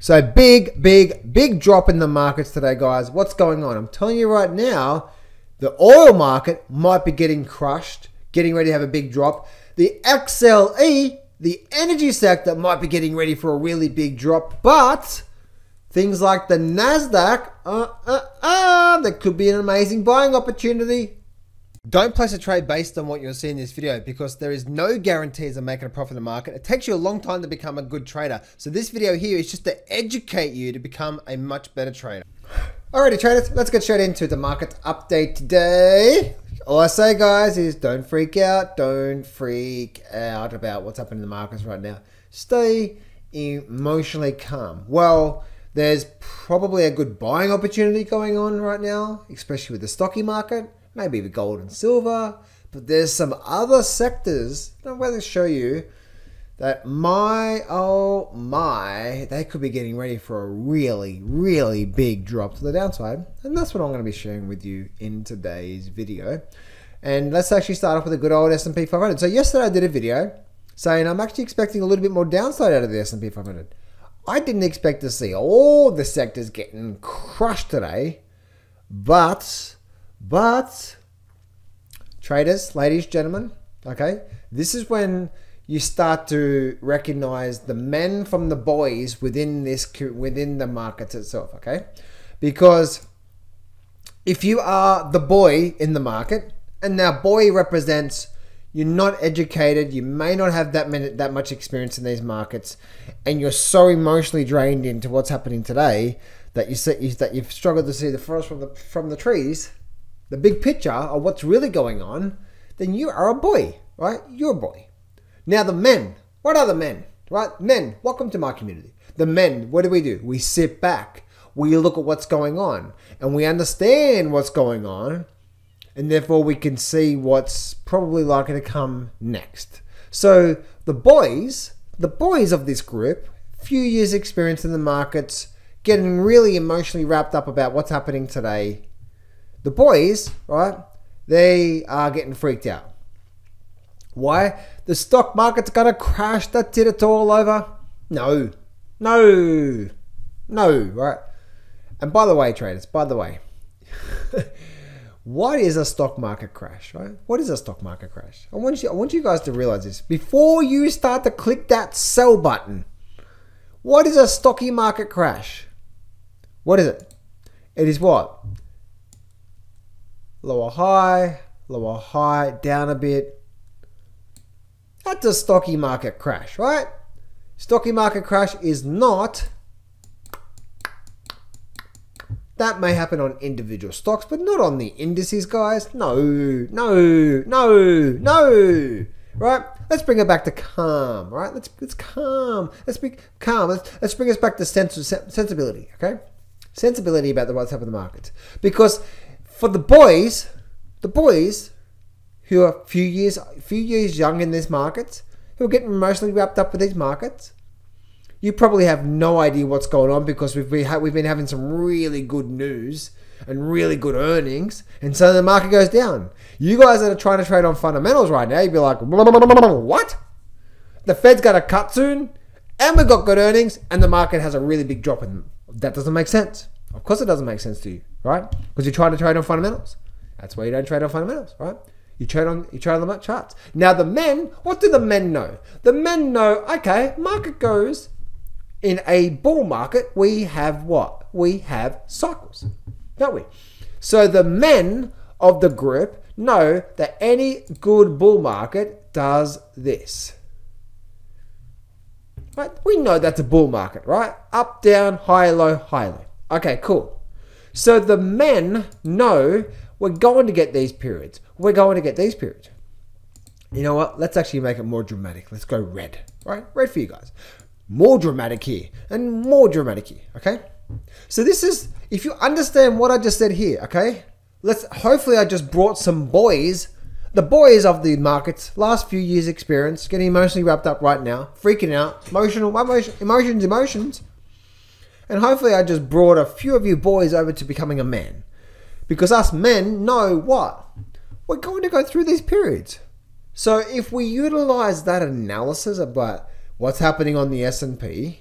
So big drop in the markets today, guys. What's going on? I'm telling you right now, the oil market might be getting crushed, getting ready to have a big drop. The XLE, the energy sector, might be getting ready for a really big drop, but things like the NASDAQ, that could be an amazing buying opportunity. Don't place a trade based on what you'll see in this video because there is no guarantees of making a profit in the market. It takes you a long time to become a good trader. So this video here is just to educate you to become a much better trader. Alrighty traders, let's get straight into the market update today. All I say, guys, is don't freak out. Don't freak out about what's happening in the markets right now. Stay emotionally calm. Well, there's probably a good buying opportunity going on right now, especially with the stocky market. Maybe with gold and silver, but there's some other sectors I'm going to show you that oh my, they could be getting ready for a really big drop to the downside. And that's what I'm going to be sharing with you in today's video. And let's actually start off with a good old S&P 500. So yesterday I did a video saying I'm actually expecting a little bit more downside out of the S&P 500. I didn't expect to see all the sectors getting crushed today, but traders, ladies, gentlemen, okay, this is when you start to recognize the men from the boys within the market itself, okay? Because if you are the boy in the market, and now boy represents you're not educated, you may not have that much experience in these markets, and you're so emotionally drained into what's happening today that you've struggled to see the forest from the trees, the big picture of what's really going on, then you are a boy, right? You're a boy. Now the men, what are the men, right? Men, welcome to my community. The men, what do? We sit back, we look at what's going on, and we understand what's going on, and therefore we can see what's probably likely to come next. So the boys of this group, few years experience in the markets, getting really emotionally wrapped up about what's happening today. The boys, right, they are getting freaked out. Why? The stock market's gonna crash, that's it, it's all over. No, right? And by the way, traders, what is a stock market crash, right? What is a stock market crash? I want you guys to realize this. Before you start to click that sell button, what is a stocky market crash? What is it? It is what? Lower high, down a bit. That's a stocky market crash, right? Stocky market crash is not. That may happen on individual stocks, but not on the indices, guys. No. Right? Let's bring it back to calm, right? Let's calm. Let's be calm. Let's bring us back to sensibility, okay? Sensibility about what's happening in the market. Because for the boys who are a few years young in this market, who are getting emotionally wrapped up with these markets, you probably have no idea what's going on because we've been having some really good news and really good earnings, and so the market goes down. You guys that are trying to trade on fundamentals right now, you'd be like, what? The Fed's got a cut soon, and we've got good earnings, and the market has a really big drop in them. That doesn't make sense. Of course it doesn't make sense to you, right? Because you're trying to trade on fundamentals. That's why you don't trade on fundamentals, right? You trade on the charts. Now the men, what do the men know? The men know, okay, market goes in a bull market. We have what? We have cycles, don't we? So the men of the group know that any good bull market does this. Right? We know that's a bull market, right? Up, down, high, low, high, low. Okay, cool. So the men know we're going to get these periods. We're going to get these periods. You know what? Let's actually make it more dramatic. Let's go red, right? Red for you guys. More dramatic here and more dramatic here, okay? So this is, if you understand what I just said here, okay? Hopefully I just brought some boys, the boys of the markets, last few years experience, getting emotionally wrapped up right now, freaking out, emotions. And hopefully I just brought a few of you boys over to becoming a man. Because us men know what? We're going to go through these periods. So if we utilize that analysis about what's happening on the S&P,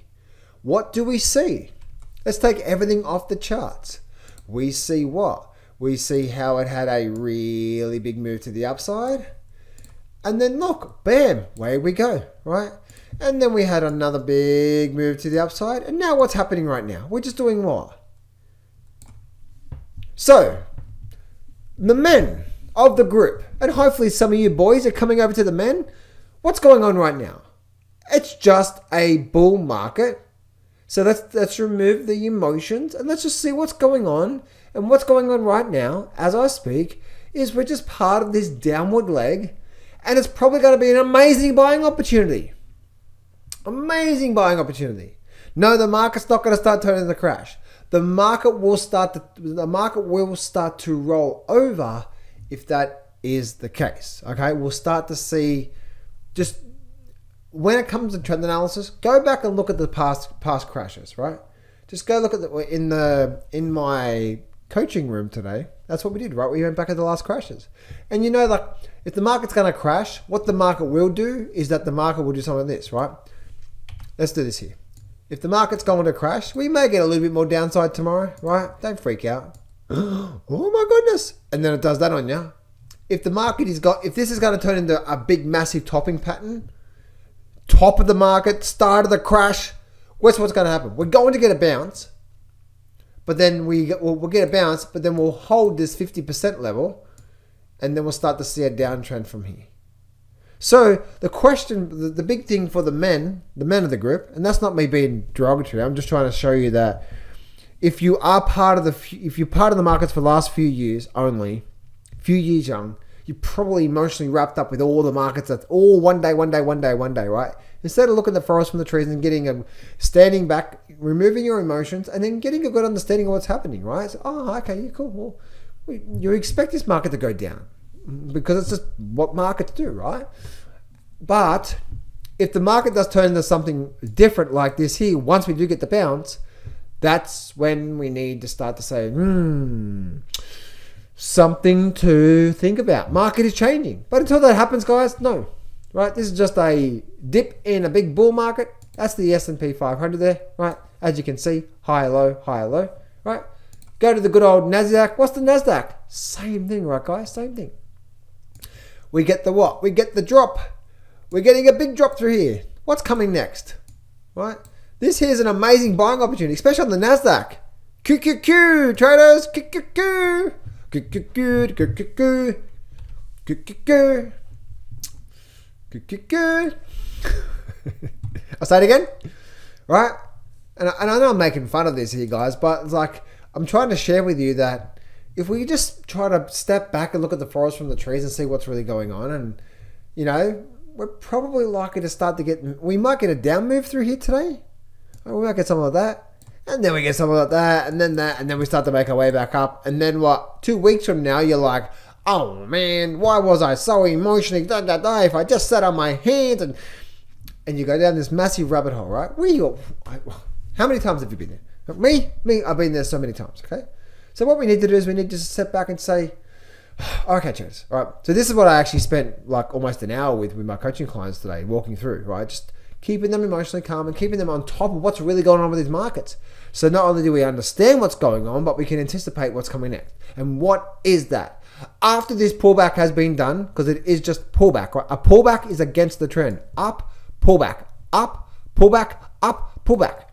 what do we see? Let's take everything off the charts. We see what? We see how it had a really big move to the upside. And then look, bam, away we go, right? And then we had another big move to the upside. And now what's happening right now? We're just doing what? So, the men of the group, and hopefully some of you boys are coming over to the men. What's going on right now? It's just a bull market. So let's remove the emotions and let's just see what's going on. And what's going on right now, as I speak, is we're just part of this downward leg. And it's probably going to be an amazing buying opportunity. Amazing buying opportunity. No, the market's not going to start turning the crash. The market will start to roll over if that is the case. Okay, we'll start to see, just when it comes to trend analysis, go back and look at the past crashes, right? Just go look at in my coaching room today. That's what we did, right? We went back at the last crashes. And you know, like, if the market's going to crash, what the market will do is that the market will do something like this, right? Let's do this here. If the market's going to crash, we may get a little bit more downside tomorrow, right? Don't freak out. Oh my goodness. And then it does that on you. If the market if this is going to turn into a big, massive topping pattern, top of the market, start of the crash, what's going to happen? We're going to get a bounce, but then we'll get a bounce, but then we'll hold this 50% level, and then we'll start to see a downtrend from here. So the question, the big thing for the men of the group, and that's not me being derogatory, I'm just trying to show you that if you're part of the markets for the last few years only, few years young, you're probably emotionally wrapped up with all the markets. That's all one day, right? Instead of looking at the forest from the trees and standing back, removing your emotions, and then getting a good understanding of what's happening, right? So, oh, okay, yeah, cool. Well, you expect this market to go down because it's just what markets do, right? But if the market does turn into something different like this here, once we do get the bounce, that's when we need to start to say, something to think about. Market is changing. But until that happens, guys, no. Right? This is just a dip in a big bull market. That's the S&P 500 there, right? As you can see, higher, low, right? Go to the good old NASDAQ. What's the NASDAQ? Same thing, right, guys? Same thing. We get the what? We get the drop. We're getting a big drop through here. What's coming next? Right? This here is an amazing buying opportunity, especially on the NASDAQ. QQQ, traders, QQQ. I'll say it again, right? And I know I'm making fun of this here, guys, but it's like I'm trying to share with you that if we just try to step back and look at the forest from the trees and see what's really going on, and you know, we're probably likely to start to we might get a down move through here today, or we might get something like that. And then we get something like that, and then we start to make our way back up. And then what? 2 weeks from now, you're like, oh man, why was I so emotionally if I just sat on my hands? And you go down this massive rabbit hole, right? How many times have you been there? Me, I've been there so many times, okay? So what we need to do is we need to step back and say, okay, cheers. All right, so this is what I actually spent like almost an hour with my coaching clients today, walking through, right? Just keeping them emotionally calm and keeping them on top of what's really going on with these markets. So not only do we understand what's going on, but we can anticipate what's coming next. And what is that? After this pullback has been done, because it is just pullback, right? A pullback is against the trend. Up, pullback, up, pullback, up, pullback.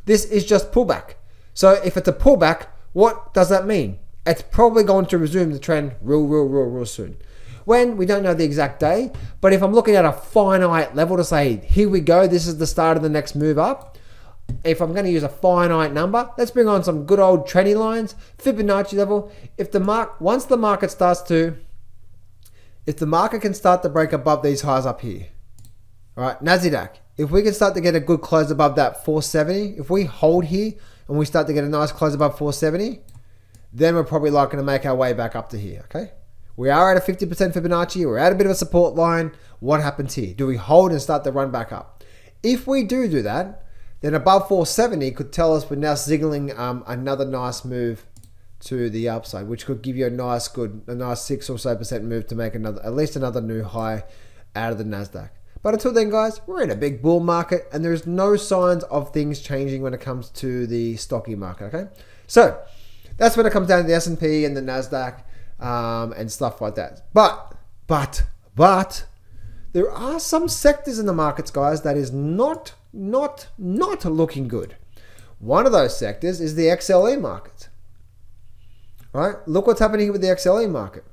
This is just pullback. So if it's a pullback, what does that mean? It's probably going to resume the trend real soon. When we don't know the exact day, but if I'm looking at a finite level to say, here we go, this is the start of the next move up. If I'm going to use a finite number, let's bring on some good old trendy lines, Fibonacci level. If the once the market starts to, if the market can start to break above these highs up here, all right, NASDAQ, if we can start to get a good close above that 470, if we hold here and we start to get a nice close above 470, then we're probably likely to make our way back up to here, okay? We are at a 50% Fibonacci. We're at a bit of a support line. What happens here? Do we hold and start to run back up? If we do that, then above 470 could tell us we're now signaling another nice move to the upside, which could give you a nice 6 or so % move to make at least another new high out of the NASDAQ. But until then, guys, we're in a big bull market and there's no signs of things changing when it comes to the stocky market, okay? So that's when it comes down to the S&P and the NASDAQ and stuff like that. But there are some sectors in the markets, guys, that is not looking good. One of those sectors is the XLE market. Right? Look what's happening with the XLE market.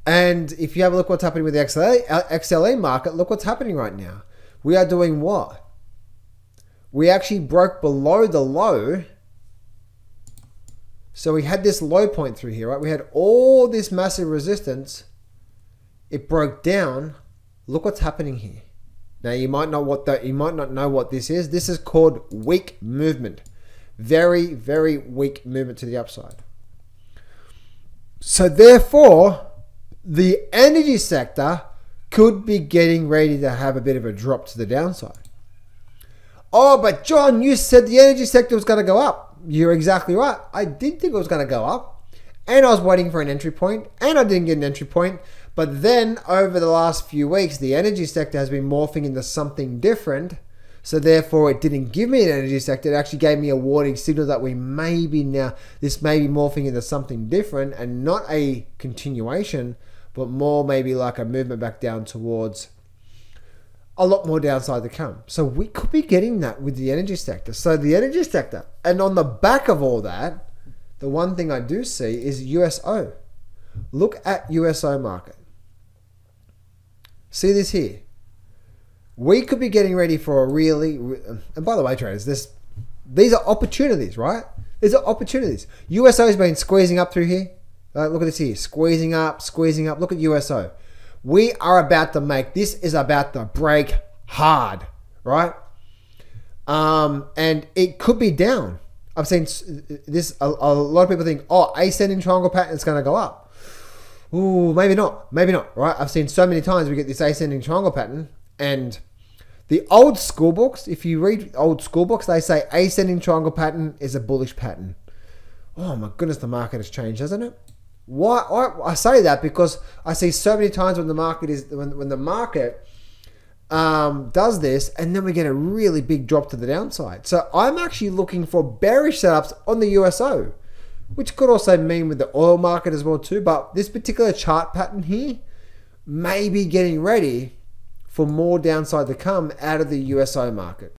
And if you have a look what's happening with the XLE market, look what's happening right now. We are doing what? We actually broke below the low. So we had this low point through here, right? We had all this massive resistance. It broke down. Look what's happening here. Now you might not know what this is. This is called weak movement. Very, very weak movement to the upside. So therefore, the energy sector could be getting ready to have a bit of a drop to the downside. Oh, but John, you said the energy sector was going to go up. You're exactly right. I did think it was going to go up. And I was waiting for an entry point. And I didn't get an entry point. But then over the last few weeks, the energy sector has been morphing into something different. So therefore, it didn't give me an energy sector. It actually gave me a warning signal that this may be morphing into something different and not a continuation, but more maybe like a movement back down towards a lot more downside to come. So we could be getting that with the energy sector. So the energy sector, and on the back of all that, the one thing I do see is USO. Look at USO market. See this here. We could be getting ready for a really, and by the way, traders, these are opportunities, right? These are opportunities. USO has been squeezing up through here. Look at this here, squeezing up. Look at USO. We are about to make, this is about to break hard, right? And it could be down. I've seen this, a lot of people think, oh, ascending triangle pattern is going to go up. Ooh, maybe not, right? I've seen so many times we get this ascending triangle pattern, and the old school books, if you read old school books, they say ascending triangle pattern is a bullish pattern. Oh my goodness, the market has changed, hasn't it? Why I say that because I see so many times when the market does this, and then we get a really big drop to the downside. So I'm actually looking for bearish setups on the USO, which could also mean with the oil market as well too. But this particular chart pattern here may be getting ready for more downside to come out of the USO market.